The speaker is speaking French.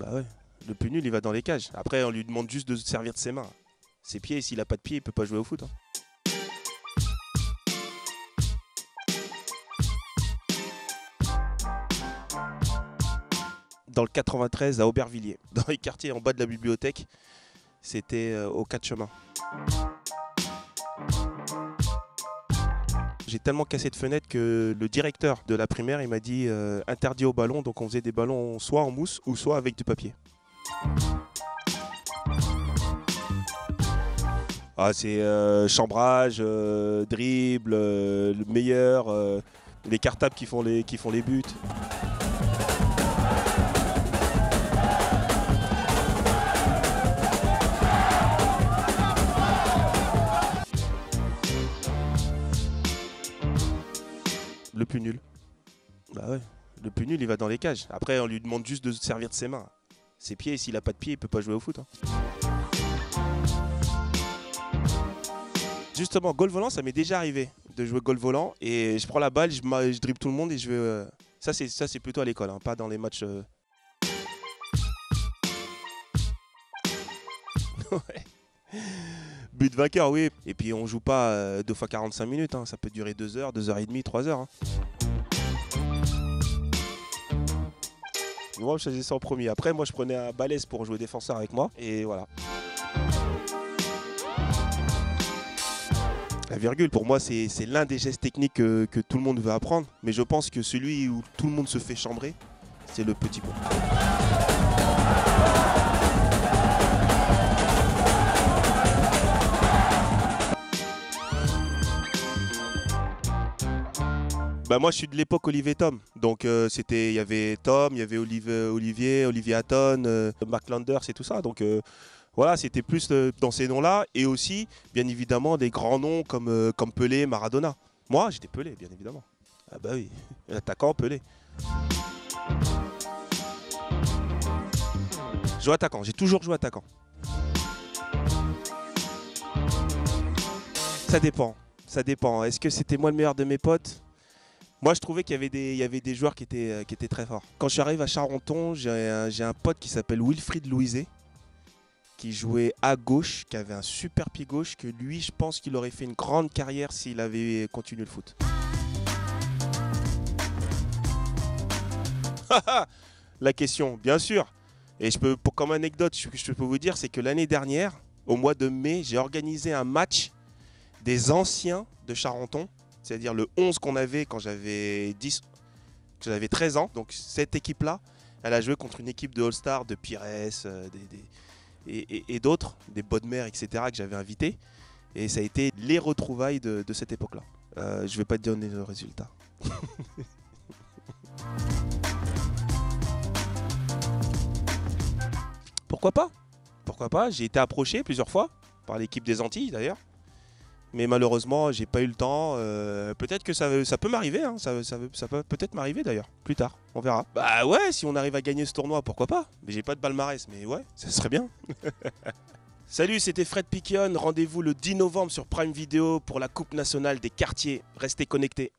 Bah ouais, le plus nul il va dans les cages. Après on lui demande juste de se servir de ses mains. Ses pieds, s'il a pas de pieds, il peut pas jouer au foot. Hein. Dans le 93 à Aubervilliers, dans les quartiers en bas de la bibliothèque, c'était aux 4 chemins. J'ai tellement cassé de fenêtres que le directeur de la primaire il m'a dit interdit aux ballons, donc on faisait des ballons soit en mousse ou soit avec du papier. Ah, c'est chambrage, dribble, le meilleur, les cartables qui font les buts. Le plus nul. Bah ouais, le plus nul il va dans les cages. Après on lui demande juste de se servir de ses mains. Ses pieds, s'il a pas de pieds, il peut pas jouer au foot. Hein. Justement, goal volant, ça m'est déjà arrivé de jouer goal volant et je prends la balle, je dribble tout le monde et je vais. Ça c'est plutôt à l'école, hein, pas dans les matchs. Ouais. But vainqueur, oui. Et puis on joue pas 2 fois 45 minutes, hein. Ça peut durer 2 heures, 2 heures et demie, 3 heures. Hein. Moi je faisais ça en premier. Après moi je prenais un balèze pour jouer défenseur avec moi et voilà. La virgule, pour moi, c'est l'un des gestes techniques que tout le monde veut apprendre. Mais je pense que celui où tout le monde se fait chambrer, c'est le petit pont. Bah moi, je suis de l'époque Olivier Tom. Donc, il y avait Tom, il y avait Olivier Hatton, Mark Landers et tout ça. Donc, voilà, c'était plus dans ces noms-là. Et aussi, bien évidemment, des grands noms comme Pelé, Maradona. Moi, j'étais Pelé, bien évidemment. Ah bah oui, l'attaquant Pelé. Je joue attaquant, j'ai toujours joué attaquant. Ça dépend. Est-ce que c'était moi le meilleur de mes potes ? Moi, je trouvais qu'il y avait des joueurs qui étaient très forts. Quand je suis arrivé à Charenton, j'ai un pote qui s'appelle Wilfried Louiset, qui jouait à gauche, qui avait un super pied gauche, que lui, je pense qu'il aurait fait une grande carrière s'il avait continué le foot. La question, bien sûr. Et comme anecdote, ce que je peux vous dire, c'est que l'année dernière, au mois de mai, j'ai organisé un match des anciens de Charenton, c'est-à-dire le 11 qu'on avait quand j'avais 13 ans. Donc cette équipe-là, elle a joué contre une équipe de All-Star, de Pires, et d'autres, des Bodmer, etc., que j'avais invités. Et ça a été les retrouvailles de cette époque-là. Je ne vais pas te donner le résultat. Pourquoi pas ? Pourquoi pas ? J'ai été approché plusieurs fois, par l'équipe des Antilles d'ailleurs. Mais malheureusement, j'ai pas eu le temps. Peut-être que ça peut m'arriver. Hein. Ça peut peut-être m'arriver d'ailleurs. Plus tard, on verra. Bah ouais, si on arrive à gagner ce tournoi, pourquoi pas ? Mais j'ai pas de palmarès, mais ouais, ça serait bien. Salut, c'était Fred Piquion. Rendez-vous le 10 novembre sur Prime Video pour la Coupe nationale des quartiers. Restez connectés.